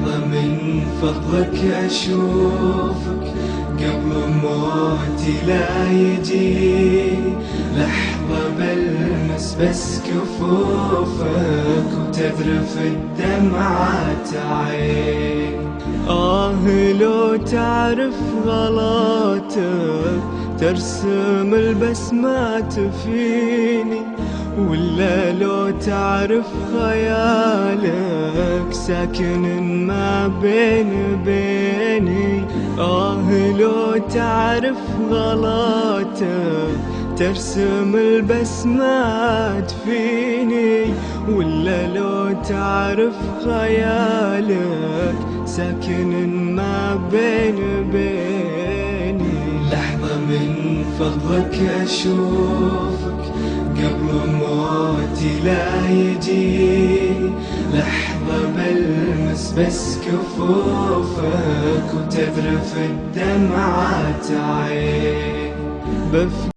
لحظة من فضلك أشوفك قبل موتي لا يجي، لحظة بلمس بس كفوفك وتذرف الدمعات عين. لو تعرف غلطك ترسم البسمات فيني، ولا لو تعرف خيالك ساكن ما بيني. لو تعرف غلطك ترسم البسمات فيني، ولا لو تعرف خيالك ساكن ما بيني. لحظة من فضلك أشوفك قبل موتي لا يجي، لحظة بلمس بس كفوفك وتذرف الدمعات عين.